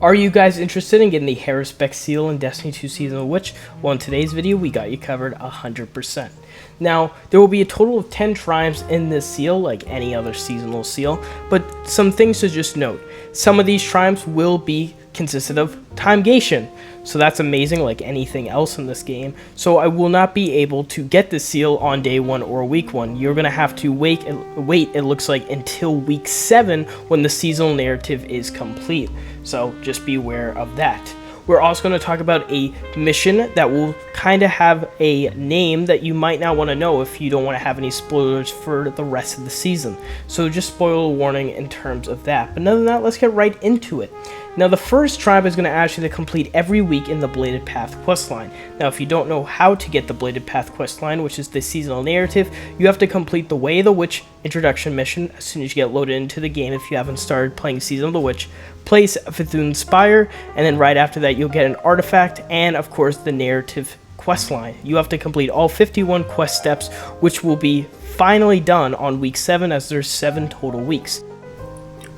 Are you guys interested in getting the Haruspex seal in Destiny 2 Season of the Witch? Well, in today's video, we got you covered 100%. Now, there will be a total of 10 tribes in this seal, like any other seasonal seal, but some things to just note. Some of these tribes will be consisted of Timegated, so that's amazing like anything else in this game. So I will not be able to get the seal on day 1 or week 1. You're going to have to wait, it looks like, until week 7 when the seasonal narrative is complete. So just be aware of that. We're also going to talk about a mission that will kind of have a name that you might not want to know if you don't want to have any spoilers for the rest of the season. So just spoiler warning in terms of that. But other than that, let's get right into it. Now, the first tribe is going to ask you to complete every week in the Bladed Path questline. Now, if you don't know how to get the Bladed Path questline, which is the seasonal narrative, you have to complete the Way of the Witch introduction mission as soon as you get loaded into the game if you haven't started playing Season of the Witch. Place Cthulhu's Spire, and then right after that, you'll get an artifact and, of course, the narrative questline. You have to complete all 51 quest steps, which will be finally done on week 7, as there's 7 total weeks.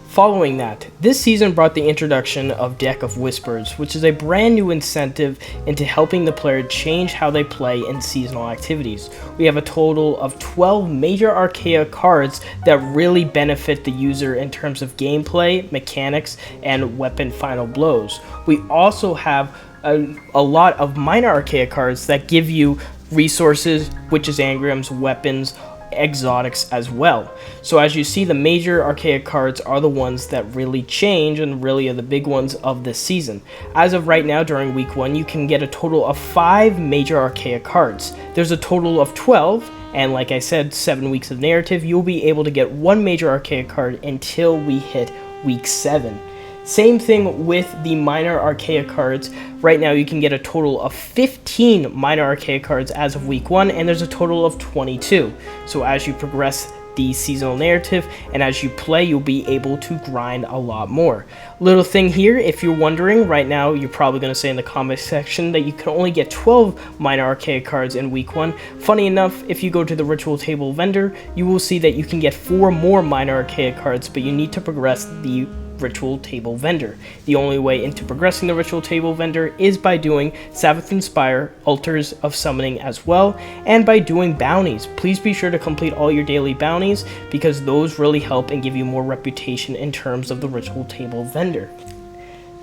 Following that, this season brought the introduction of Deck of Whispers, which is a brand new incentive into helping the player change how they play in seasonal activities. We have a total of 12 major Archa cards that really benefit the user in terms of gameplay, mechanics, and weapon final blows. We also have a lot of minor Archa cards that give you resources, witches, engrams, weapons, exotics as well. So as you see, the major Archa cards are the ones that really change and really are the big ones of this season. As of right now, during week 1, you can get a total of 5 major Archa cards. There's a total of 12, and like I said, 7 weeks of narrative. You'll be able to get 1 major Archa card until we hit week 7. Same thing with the minor Archa cards. Right now you can get a total of 15 minor Archa cards as of week 1, and there's a total of 22. So as you progress the seasonal narrative and as you play, you'll be able to grind a lot more. Little thing here, if you're wondering, right now you're probably going to say in the comment section that you can only get 12 minor Archa cards in week 1. Funny enough, if you go to the ritual table vendor, you will see that you can get 4 more minor Archa cards, but you need to progress the ritual table vendor. The only way into progressing the ritual table vendor is by doing Cthulhu's Spire, altars of summoning as well, and by doing bounties. Please be sure to complete all your daily bounties because those really help and give you more reputation in terms of the ritual table vendor.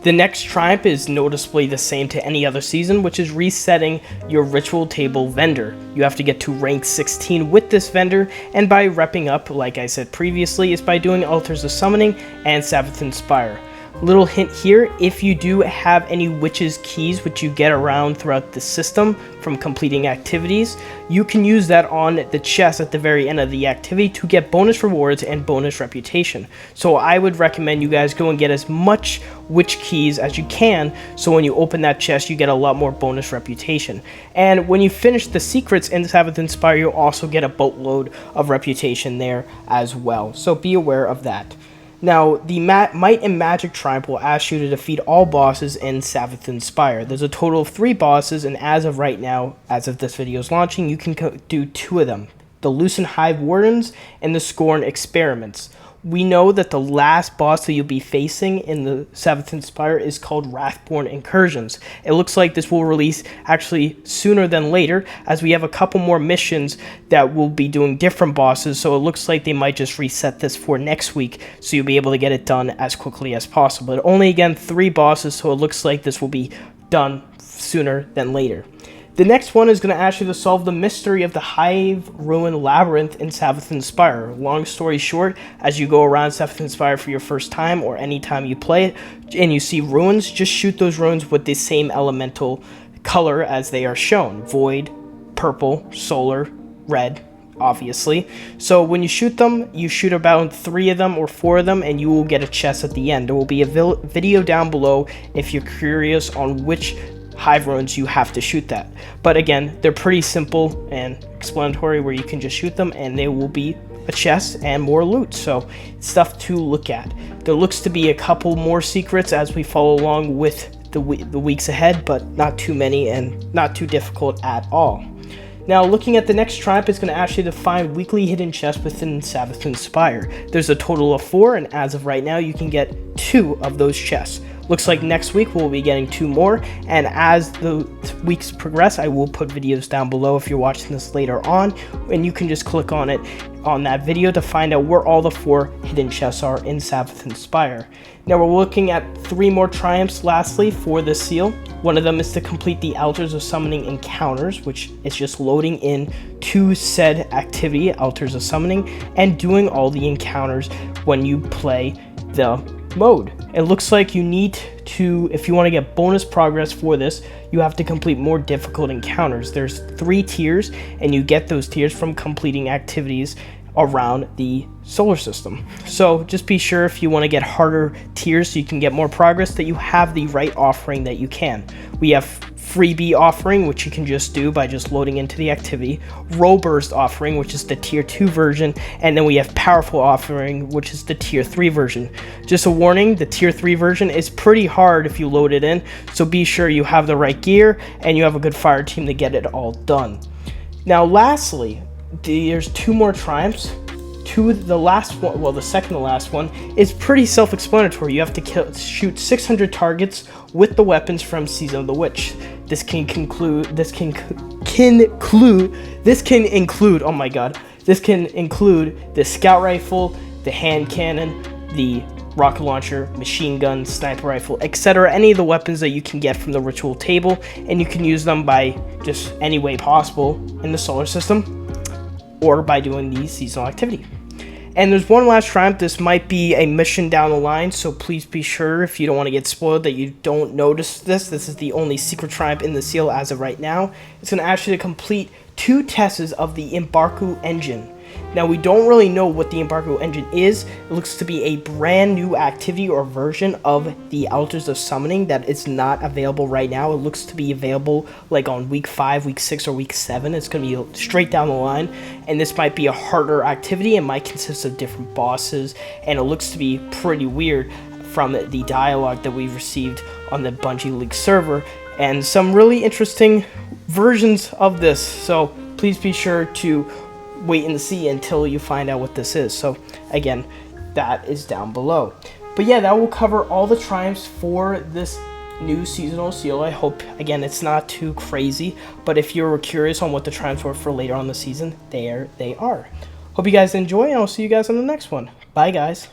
The next triumph is noticeably the same to any other season, which is resetting your ritual table vendor. You have to get to rank 16 with this vendor, and by repping up, like I said previously, is by doing altars of summoning and Cthulhu's Spire. Little hint here, if you do have any witches keys which you get around throughout the system from completing activities, you can use that on the chest at the very end of the activity to get bonus rewards and bonus reputation. So I would recommend you guys go and get as much witch keys as you can, so when you open that chest you get a lot more bonus reputation. And when you finish the secrets in Cthulhu's Spire, you'll also get a boatload of reputation there as well, so be aware of that. Now, the Might and Magic tribe will ask you to defeat all bosses in Cthulhu's Spire. There's a total of 3 bosses, and as of right now, as of this video's launching, you can do 2 of them. The Lucent Hive Wardens and the Scorn Experiments. We know that the last boss that you'll be facing in the Cthulhu's Spire is called Wrathborn Incursions. It looks like this will release actually sooner than later, as we have a couple more missions that will be doing different bosses, so it looks like they might just reset this for next week, so you'll be able to get it done as quickly as possible. But only, again, 3 bosses, so it looks like this will be done sooner than later. The next one is going to ask you to solve the mystery of the Hive Ruin Labyrinth in Cthulhu's Spire. Long story short, as you go around Cthulhu's Spire for your first time or any time you play it and you see ruins, just shoot those ruins with the same elemental color as they are shown. Void, purple, solar, red, obviously. So when you shoot them, you shoot about 3 of them or 4 of them, and you will get a chest at the end. There will be a video down below if you're curious on which hive ruins you have to shoot that. But again, they're pretty simple and explanatory, where you can just shoot them and they will be a chest and more loot, so stuff to look at. There looks to be a couple more secrets as we follow along with the weeks ahead, but not too many and not too difficult at all. Now, looking at the next tribe, it's going to ask you to find weekly hidden chests within Cthulhu's Spire. There's a total of 4, and as of right now, you can get 2 of those chests. Looks like next week we'll be getting 2 more, and as the weeks progress, I will put videos down below if you're watching this later on, and you can just click on it on that video to find out where all the 4 hidden chests are in Savathun Spire. Now we're looking at 3 more triumphs lastly for this seal. One of them is to complete the Altars of Summoning encounters, which is just loading in to said activity, Altars of Summoning, and doing all the encounters when you play the mode. It looks like you need to, if you want to get bonus progress for this, you have to complete more difficult encounters. There's 3 tiers, and you get those tiers from completing activities around the solar system. So just be sure, if you want to get harder tiers so you can get more progress, that you have the right offering that you can. We have freebie offering, which you can just do by just loading into the activity, roll burst offering, which is the tier 2 version, and then we have powerful offering, which is the tier 3 version. Just a warning, the tier 3 version is pretty hard if you load it in, so be sure you have the right gear and you have a good fire team to get it all done. Now lastly, there's 2 more triumphs. The last one, well, the second to last one, is pretty self-explanatory. You have to shoot 600 targets with the weapons from Season of the Witch. This can include, oh my god, this can include the scout rifle, the hand cannon, the rocket launcher, machine gun, sniper rifle, etc. Any of the weapons that you can get from the ritual table, and you can use them by just any way possible in the solar system, or by doing the seasonal activity. And there's one last triumph. This might be a mission down the line, so please be sure, if you don't want to get spoiled, that you don't notice this. This is the only secret triumph in the seal as of right now. It's going to ask you to complete 2 tests of the Embarku engine. Now, we don't really know what the Embarku engine is. It looks to be a brand new activity or version of the Altars of Summoning that is not available right now. It looks to be available like on week 5, week 6, or week 7. It's going to be straight down the line, and this might be a harder activity. It might consist of different bosses, and it looks to be pretty weird from the dialogue that we've received on the Bungie League server, and some really interesting versions of this. So please be sure to wait and see until you find out what this is. So again, that is down below. But yeah, that will cover all the triumphs for this new seasonal seal. I hope, again, it's not too crazy, but if you're curious on what the triumphs were for later on the season, there they are. Hope you guys enjoy, and I'll see you guys on the next one. Bye guys.